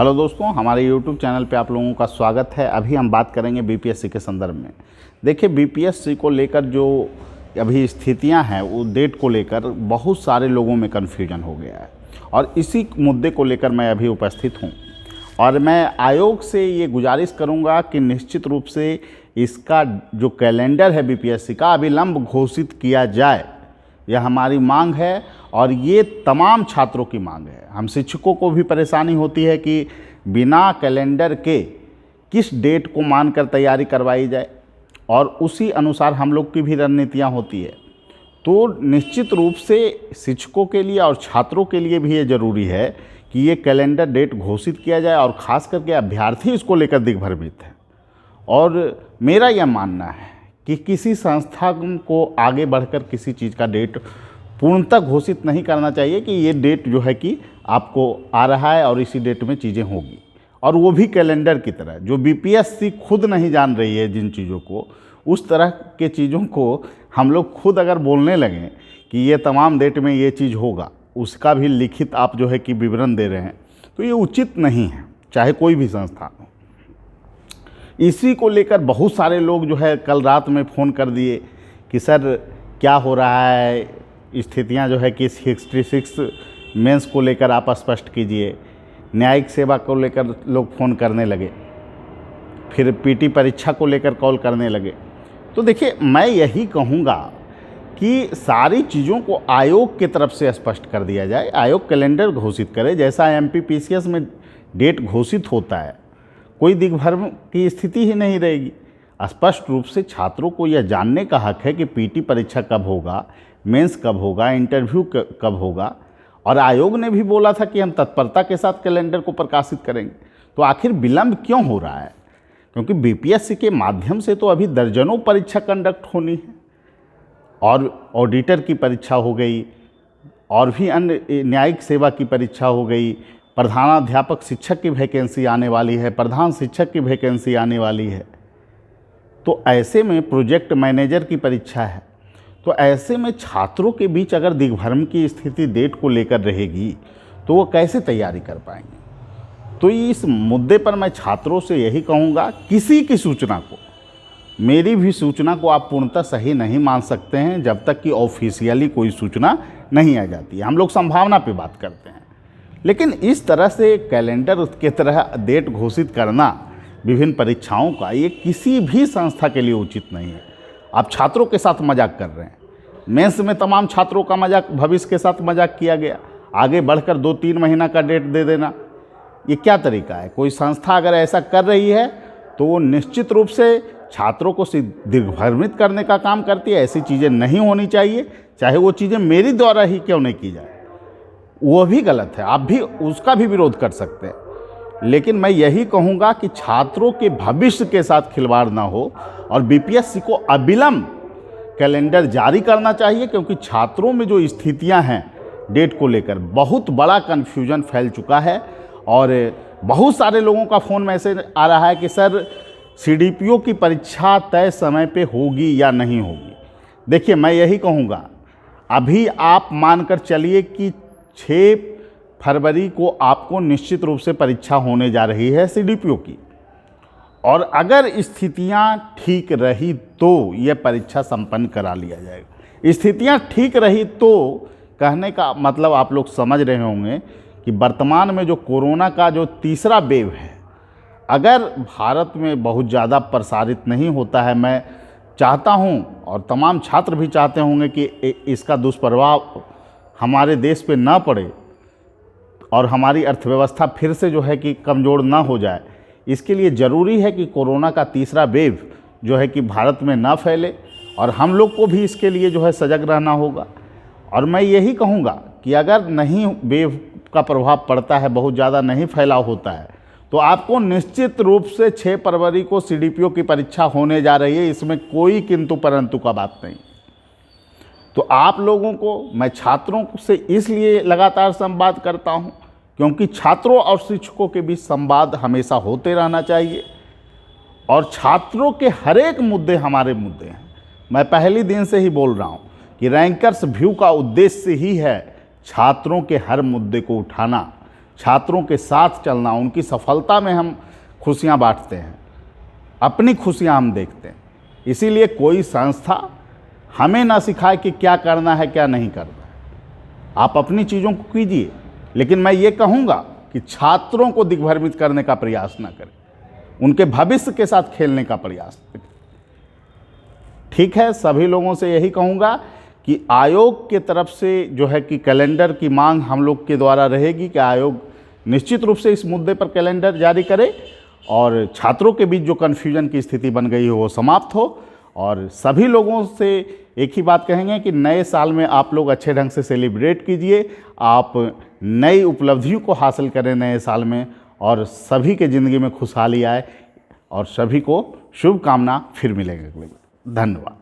Hello दोस्तों, हमारे YouTube channel पे आप लोगों का स्वागत है। अभी हम बात करेंगे बीपीएससी के संदर्भ में। देखिए, बीपीएससी को लेकर जो अभी स्थितियां हैं, वो डेट को लेकर बहुत सारे लोगों में कन्फ्यूजन हो गया है और इसी मुद्दे को लेकर मैं अभी उपस्थित हूं। और मैं आयोग से ये गुजारिश करूंगा कि निश्चित रूप से इसका जो कैलेंडर है बीपीएससी का अविलंब घोषित किया जाए। यह हमारी मांग है और ये तमाम छात्रों की मांग है। हम शिक्षकों को भी परेशानी होती है कि बिना कैलेंडर के किस डेट को मानकर तैयारी करवाई जाए, और उसी अनुसार हम लोग की भी रणनीतियाँ होती है। तो निश्चित रूप से शिक्षकों के लिए और छात्रों के लिए भी ये ज़रूरी है कि ये कैलेंडर डेट घोषित किया जाए, और ख़ास करके अभ्यर्थी इसको लेकर दिग्भ्रमित है। और मेरा यह मानना है कि किसी संस्था को आगे बढ़कर किसी चीज़ का डेट पूर्णतः घोषित नहीं करना चाहिए कि ये डेट जो है कि आपको आ रहा है और इसी डेट में चीज़ें होगी, और वो भी कैलेंडर की तरह। जो बीपीएससी खुद नहीं जान रही है जिन चीज़ों को, उस तरह के चीज़ों को हम लोग खुद अगर बोलने लगें कि ये तमाम डेट में ये चीज़ होगा, उसका भी लिखित आप जो है कि विवरण दे रहे हैं, तो ये उचित नहीं है, चाहे कोई भी संस्थान हो। इसी को लेकर बहुत सारे लोग जो है कल रात में फ़ोन कर दिए कि सर क्या हो रहा है, स्थितियां जो है कि 66 मेंस को लेकर आप स्पष्ट कीजिए। न्यायिक सेवा को लेकर लोग फ़ोन करने लगे, फिर पीटी परीक्षा को लेकर कॉल करने लगे। तो देखिए, मैं यही कहूँगा कि सारी चीज़ों को आयोग की तरफ से स्पष्ट कर दिया जाए। आयोग कैलेंडर घोषित करे, जैसा एमपीपीसीएस में डेट घोषित होता है, कोई दिग्भ्रम की स्थिति ही नहीं रहेगी। स्पष्ट रूप से छात्रों को यह जानने का हक है कि पीटी परीक्षा कब होगा, मेंस कब होगा, इंटरव्यू कब होगा। और आयोग ने भी बोला था कि हम तत्परता के साथ कैलेंडर को प्रकाशित करेंगे। तो आखिर विलंब क्यों हो रहा है? क्योंकि बीपीएससी के माध्यम से तो अभी दर्जनों परीक्षा कंडक्ट होनी है, और ऑडिटर की परीक्षा हो गई, और भी अन्य न्यायिक सेवा की परीक्षा हो गई, प्रधानाध्यापक शिक्षक की वैकेंसी आने वाली है, प्रधान शिक्षक की वैकेंसी आने वाली है। तो ऐसे में प्रोजेक्ट मैनेजर की परीक्षा है। तो ऐसे में छात्रों के बीच अगर दिग्भ्रम की स्थिति डेट को लेकर रहेगी तो वो कैसे तैयारी कर पाएंगे? तो इस मुद्दे पर मैं छात्रों से यही कहूँगा, किसी की सूचना को, मेरी भी सूचना को आप पूर्णतः सही नहीं मान सकते हैं जब तक कि ऑफिशियली कोई सूचना नहीं आ जाती है। हम लोग संभावना पे बात करते हैं, लेकिन इस तरह से कैलेंडर के तरह डेट घोषित करना विभिन्न परीक्षाओं का, ये किसी भी संस्था के लिए उचित नहीं है। आप छात्रों के साथ मजाक कर रहे हैं। मेंस में तमाम छात्रों का मजाक, भविष्य के साथ मजाक किया गया। आगे बढ़कर 2-3 महीना का डेट दे देना, ये क्या तरीका है? कोई संस्था अगर ऐसा कर रही है तो वो निश्चित रूप से छात्रों को दिग्भ्रमित करने का काम करती है। ऐसी चीज़ें नहीं होनी चाहिए, चाहे वो चीज़ें मेरी द्वारा ही क्यों नहीं की जाए, वो भी गलत है। आप भी उसका भी विरोध कर सकते हैं, लेकिन मैं यही कहूँगा कि छात्रों के भविष्य के साथ खिलवाड़ ना हो, और बीपीएससी को अविलंब कैलेंडर जारी करना चाहिए। क्योंकि छात्रों में जो स्थितियां हैं डेट को लेकर, बहुत बड़ा कन्फ्यूजन फैल चुका है, और बहुत सारे लोगों का फ़ोन मैसेज आ रहा है कि सर सीडीपीओ की परीक्षा तय समय पे होगी या नहीं होगी। देखिए, मैं यही कहूँगा, अभी आप मानकर चलिए कि 6 फरवरी को आपको निश्चित रूप से परीक्षा होने जा रही है सीडीपीओ की, और अगर स्थितियां ठीक रही तो यह परीक्षा संपन्न करा लिया जाएगा। स्थितियां ठीक रही तो कहने का मतलब आप लोग समझ रहे होंगे कि वर्तमान में जो कोरोना का जो तीसरा वेव है, अगर भारत में बहुत ज़्यादा प्रसारित नहीं होता है, मैं चाहता हूं और तमाम छात्र भी चाहते होंगे कि इसका दुष्प्रभाव हमारे देश पे ना पड़े और हमारी अर्थव्यवस्था फिर से जो है कि कमज़ोर ना हो जाए। इसके लिए ज़रूरी है कि कोरोना का तीसरा वेव जो है कि भारत में ना फैले, और हम लोग को भी इसके लिए जो है सजग रहना होगा। और मैं यही कहूँगा कि अगर नहीं वेव का प्रभाव पड़ता है, बहुत ज़्यादा नहीं फैलाव होता है, तो आपको निश्चित रूप से 6 फरवरी को सीडीपीओ की परीक्षा होने जा रही है। इसमें कोई किंतु परंतु का बात नहीं। तो आप लोगों को, मैं छात्रों से इसलिए लगातार संवाद करता हूँ क्योंकि छात्रों और शिक्षकों के बीच संवाद हमेशा होते रहना चाहिए, और छात्रों के हर एक मुद्दे हमारे मुद्दे हैं। मैं पहले दिन से ही बोल रहा हूँ कि रैंकर्स व्यू का उद्देश्य ही है छात्रों के हर मुद्दे को उठाना, छात्रों के साथ चलना, उनकी सफलता में हम खुशियाँ बांटते हैं, अपनी खुशियाँ हम देखते हैं। इसीलिए कोई संस्था हमें ना सिखाए कि क्या करना है क्या नहीं करना है। आप अपनी चीज़ों को कीजिए, लेकिन मैं ये कहूँगा कि छात्रों को दिग्भ्रमित करने का प्रयास ना करें, उनके भविष्य के साथ खेलने का प्रयास करें। ठीक है, सभी लोगों से यही कहूँगा कि आयोग के तरफ से जो है कि कैलेंडर की मांग हम लोग के द्वारा रहेगी कि आयोग निश्चित रूप से इस मुद्दे पर कैलेंडर जारी करे और छात्रों के बीच जो कन्फ्यूजन की स्थिति बन गई हो वो समाप्त हो। और सभी लोगों से एक ही बात कहेंगे कि नए साल में आप लोग अच्छे ढंग से सेलिब्रेट कीजिए, आप नई उपलब्धियों को हासिल करें नए साल में, और सभी के ज़िंदगी में खुशहाली आए। और सभी को शुभकामना। फिर मिलेंगे अगले। धन्यवाद।